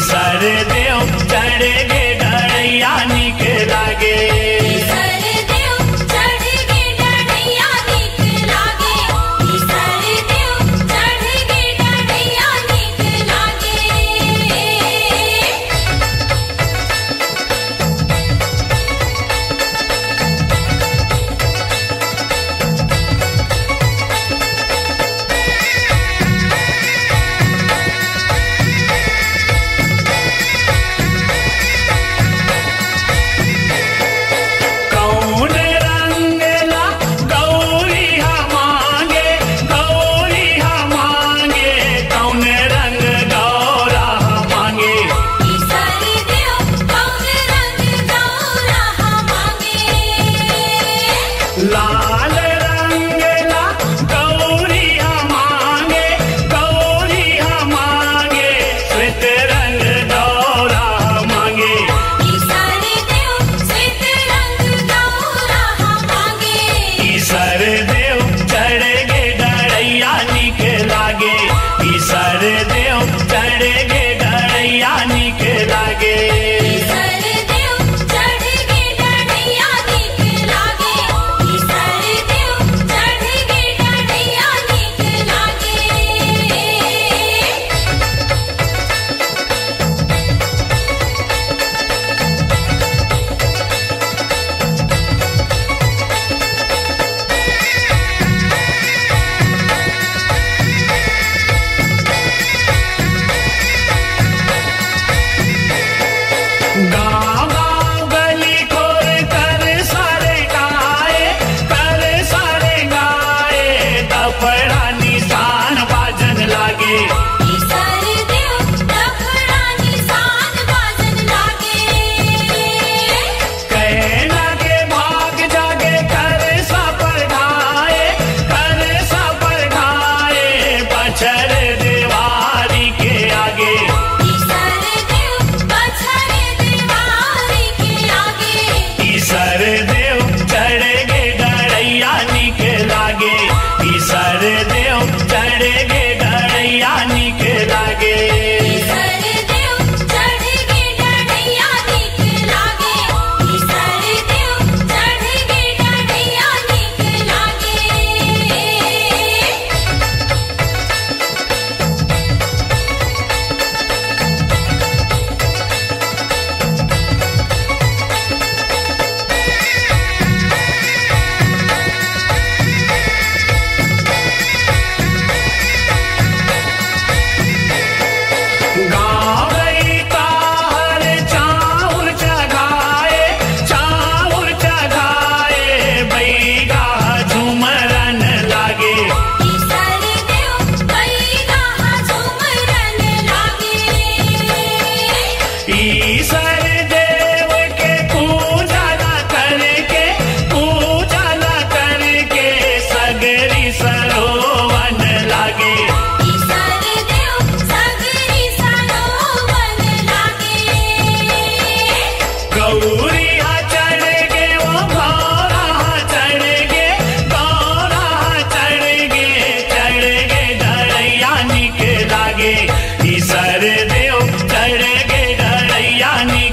ईसर देव चढ़ गे डढ़ैया निक लागे। ईसर देव चढ़ गे डढ़ैया निक लागे। ईसर देव चढ़ गे डढ़ैया निक लागे। कौन रंग ला गौरी मांगे, गौरी मांगे, कौन रंग गौरा मांगे। ईसर देव कौन रंग गौरा मांगे। लाल रंग ला गौरी मांगे, गौरी मांगे, श्वेत रंग गौरा मांगे। ईसर देव श्वेत रंग गौरा मांगे। ईसर देव चढ़ गे डढ़ैया निक लागे। ईसर देव चढ़ गे डढ़ैया निक लागे। ईसर देव चढ़ गे डढ़ैया निक लागे। ईसर देव चढ़ गे डढ़ैया निक लागे। गाँव गाँव गली खोर कर सारे गाए, कर सारे गाए, दफड़ा निशान बाजन लागे। ईसर देव दफड़ा निशान बाजन लागे। कहे लागे भाग जागे कर सा पर घाए, कर सा पर घाए, बछर दीवारी के आगे। ईसर देव बछर दीवारी के आगे। ईसर देव चढ़ गे डढ़ैया निक लागे। ईसर देव चढ़ गे डढ़ैया निक लागे। ईसर देव चढ़ गे डढ़ैया निक लागे। ईसर देव चढ़ गे डढ़ैया निक लागे। गाँव गई ताहर चाउर चघाए, चाउर चघाए, बैगा झुमरन लागे। ईसर देव बैगा झुमरन लागे। ईसर देव के पूजा न करके, पूजा न करके, सगरी सरोवन लागे। ईसर देव सगरी सरोवन लागे। गौरी चढ़ गे वो गौरा चढ़ गे, गौरा चढ़ गे, चढ़ गे डढ़ैया निक लागे। ईसर देव चढ़ गे डढ़ैया निक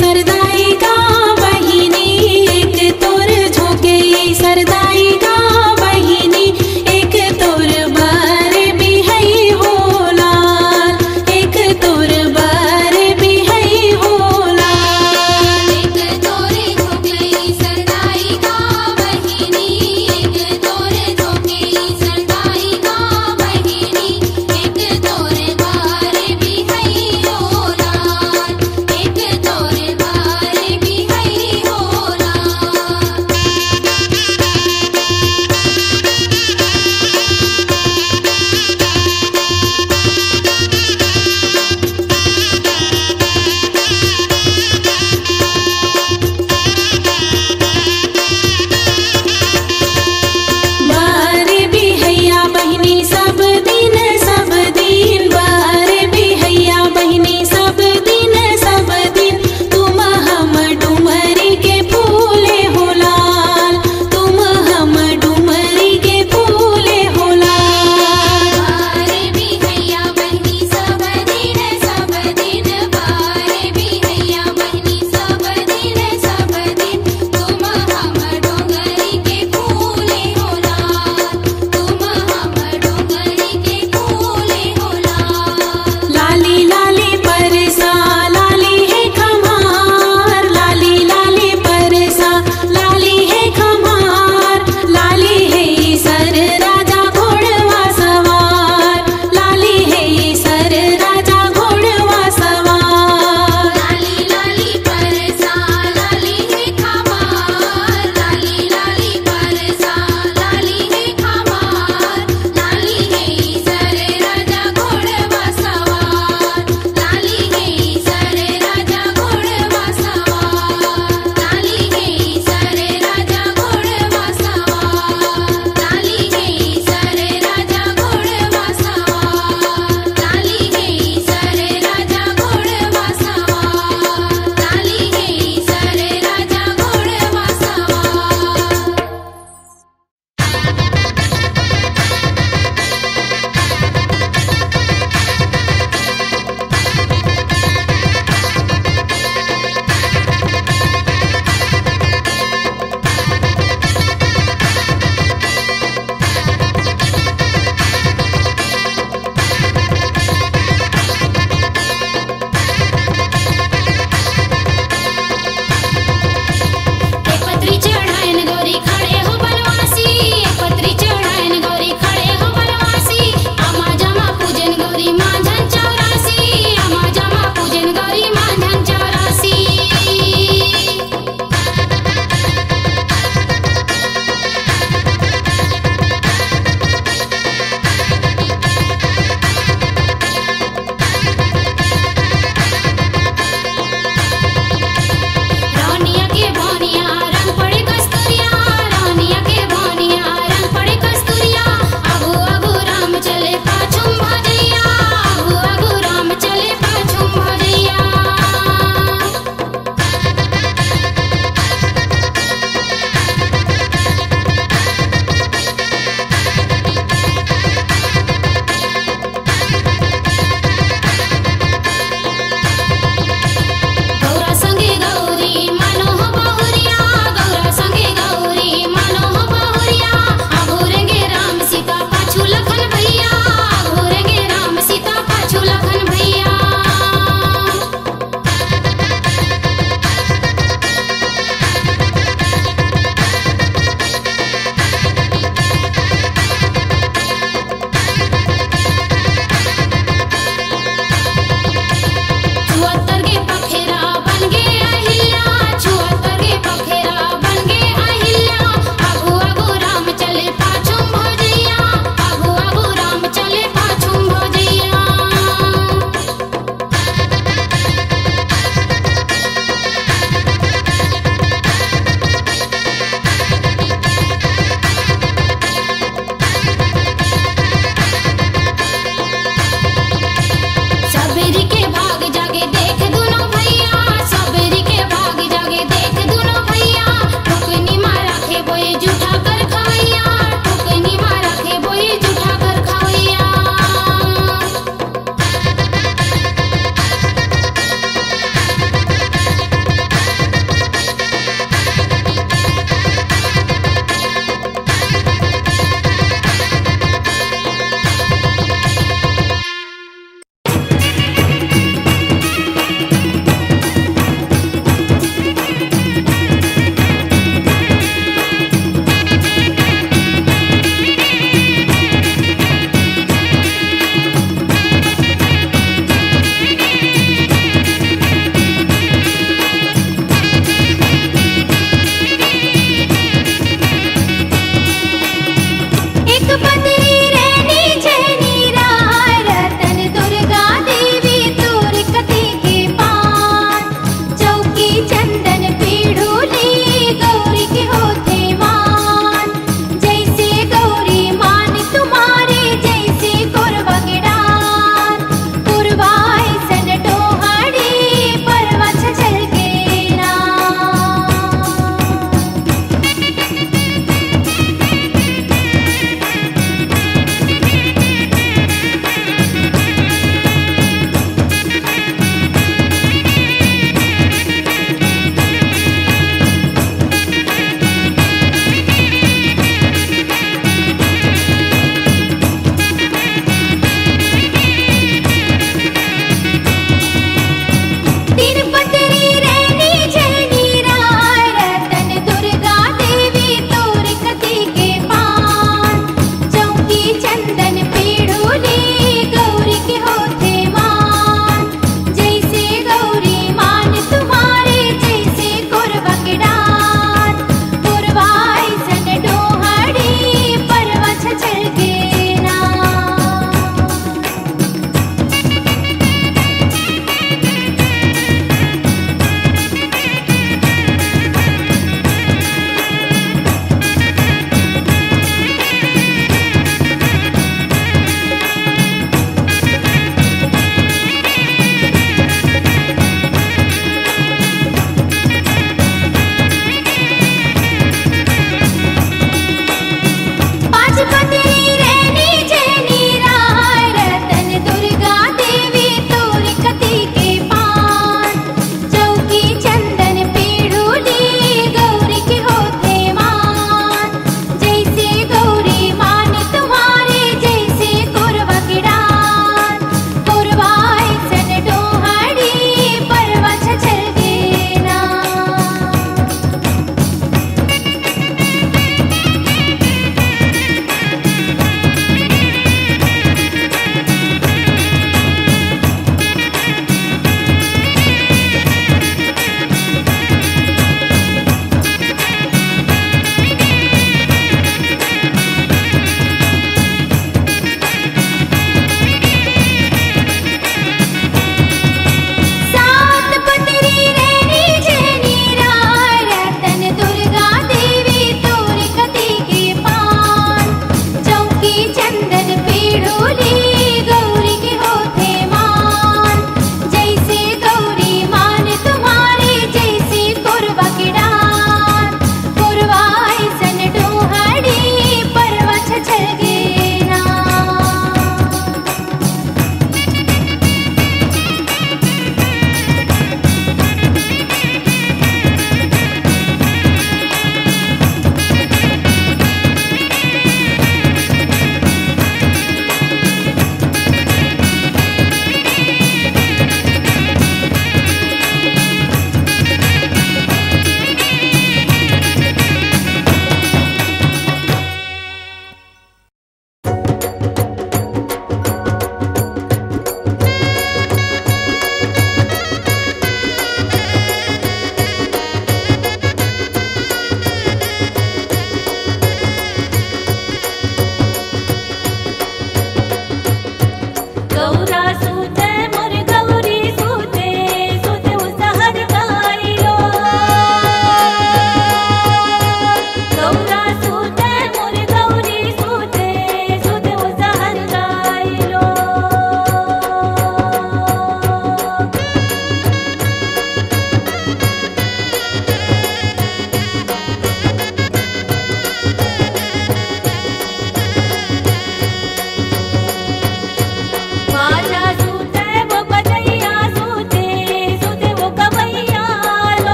सरदाई गा बहिनी एक तोर झोके सरदाई गा बहिनी एक तोर बर बिहई होला एक तोर बर बिहई होला एक तोरे झोके सरदाई गा बहिनी एक तोरे झोके सरदाई गा बहिनी एक तोरे बार भी है होला एक तोरे बार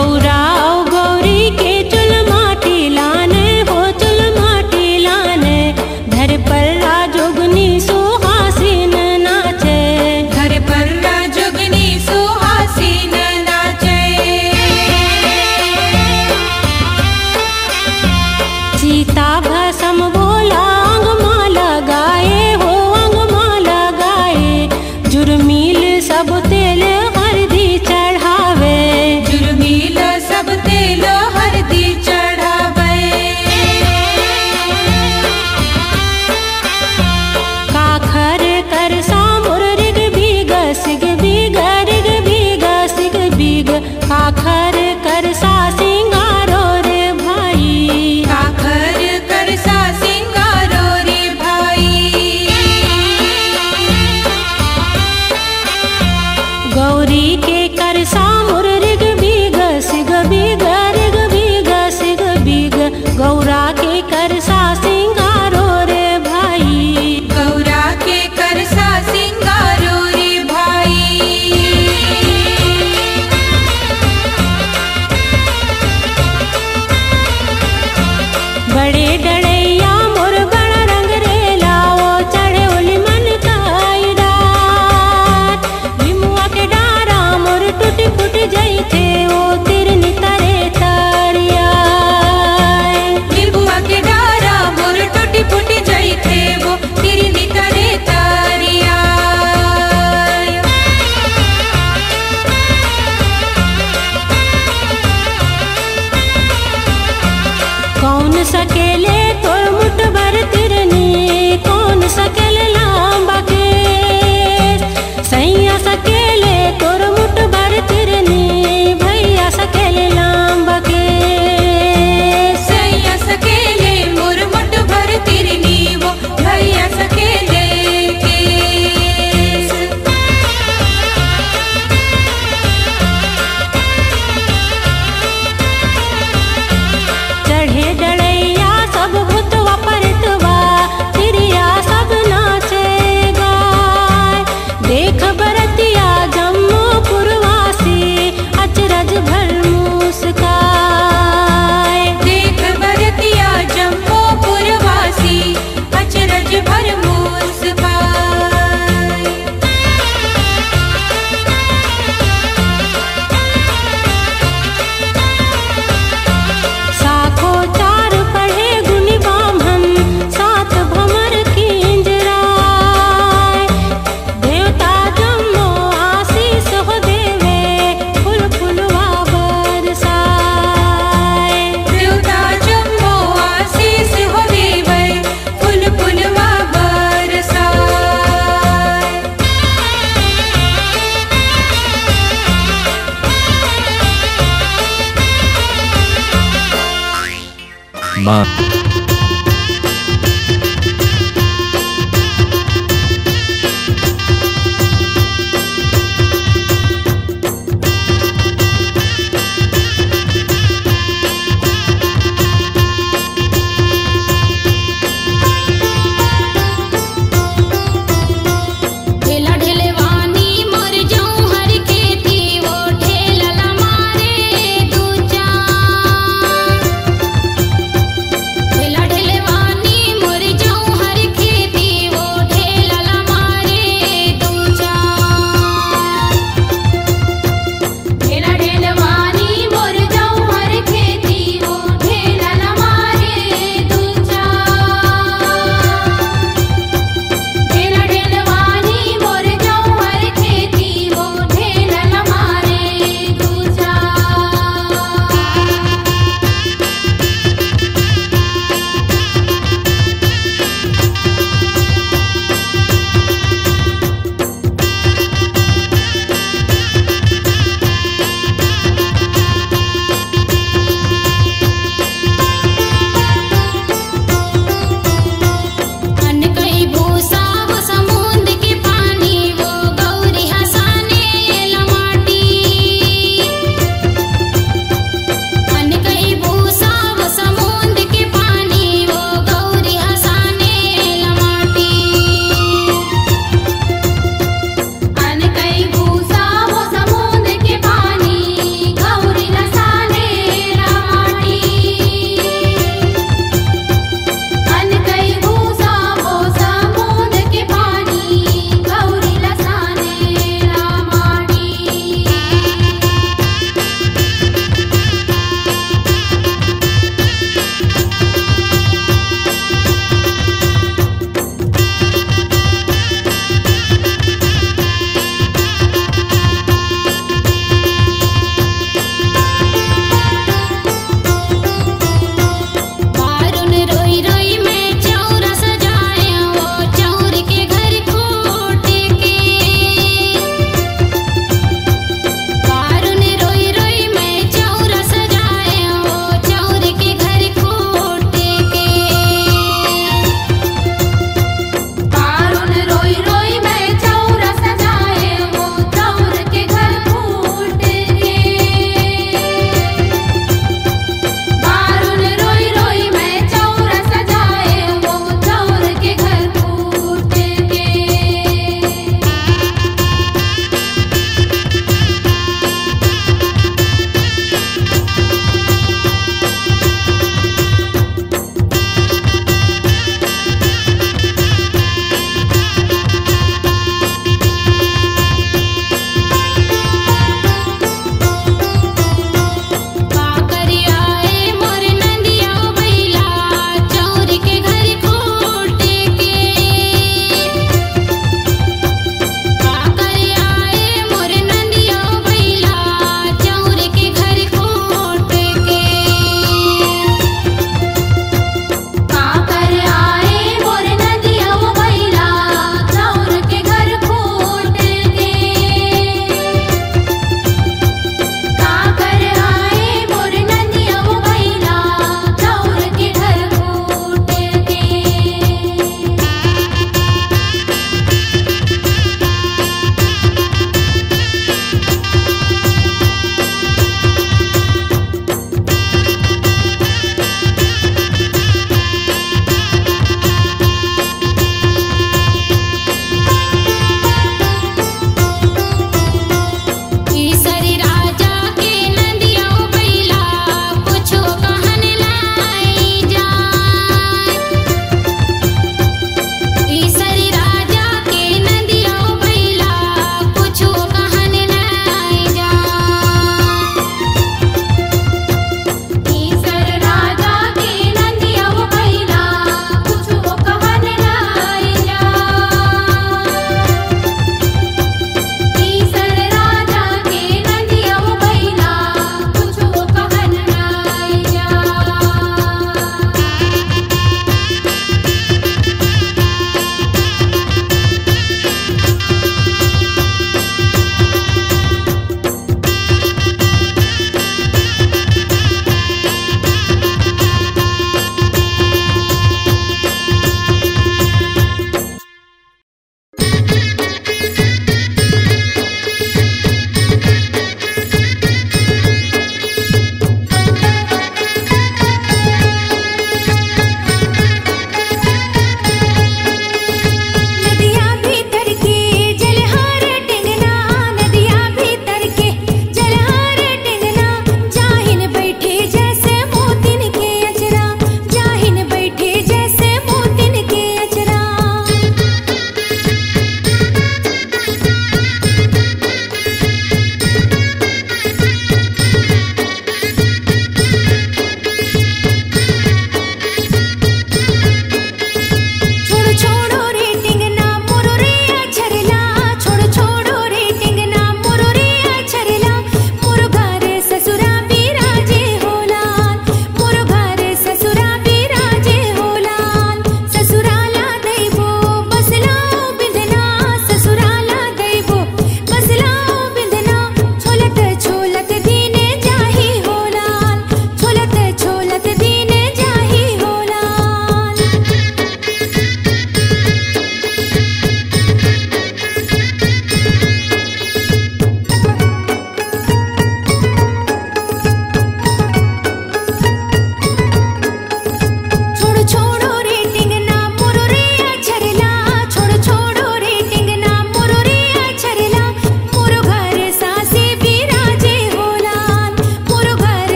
गौरा गौरी के चुल माटी लाने हो चुल माटी लाने धर पर राजोगनी सुहासिन नाचे घर पर राजोगनी सुहासिन नाचे सीता भसम बोला अंगमा लगाए हो अंगमा लगाए जुर्मील सब तेल हरदी चढ़ावे जुर्मील सब तेल हरदी चढ़ावे काखर कर सामुर रिग बीग सिग बीग रिग बीग सिग बीग काखर कर सा सिंगारो रे भाई काखर कर सा सिंगारो रे भाई गौरी के कर सामुर रिग बीग सिग बीग रिग बीग सिग बीग गौरा के कर सा सिंगारो रे भाई गौरा के कर सा सिंगारो रे भाई बड़े डड़ैया मोर बड़ रंग रे लाओ चढ़े ओली मन काई रात लिमुआ के डारा मोर टूट फूट जाई थे ओ तिरनी तरे तारिया लिबुआ के डारा मोर टूटी फूटी जाई थे वो तिरनी करे तारिया कौन सकेले तोर मुठ भर तिरनी कौन सकेले लांबा के सैया सकेले तोर मुठ भर तिरनी भैया सकेले लांबा के सैया सकेले मोर मुठ भर तिरनी वो भैया सकेले केस चढ़े डड़ैया सब भूतवा परतवा तिरिया सब नाचे गाय देख बरतिया जम्मू पुरवासी अचरज भर मुस्काय देख बरतिया जम्मू पुरवासी अचरज भर मुस्काय साखो चार पढ़े गुनी बामन सात भमर कींजराय देवता जम्मो आशीष हो देवे फूल फुलवा बरसाए देवता जम्मो आशीष हो देवे फूल फुलवा बरसाय माँ ढेला ढेलवानी मर जाऊं हर खेती वो ढेला मारे दूजा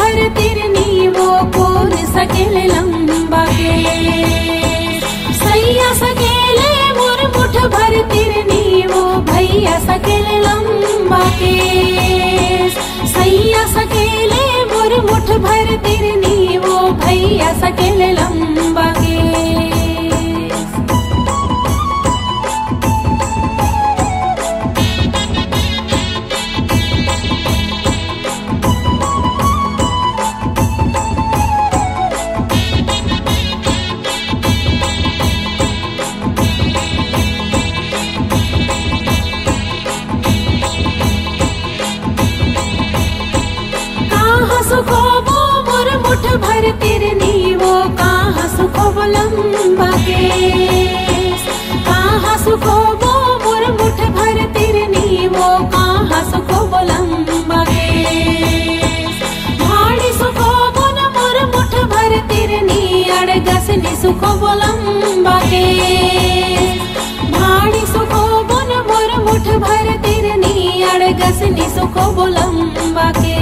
भर तिरनी वो कौन सकेले लंबा के सैया सकेले मोर मुठ भर तिरनी वो भैया सकेले लंबा के सैया सकेले मोर मुठ भर तिरनी वो भैया सकेले लंबा के सुखो वो मोर मुठ भर तिरनी वो कहाँ सुखो वो लंबा के कहाँ सुखो वो मोर मुठ भर तिरनी वो कहाँ सुखो वो लंबा के भाड़ी सुखो वो न मोर मुठ भर तिरनी अड़गसनी सुखो वो लंबा के भाड़ी सुखो वो न मोर मुठ भर तिरनी अड़गसनी सुखो वो लंबा के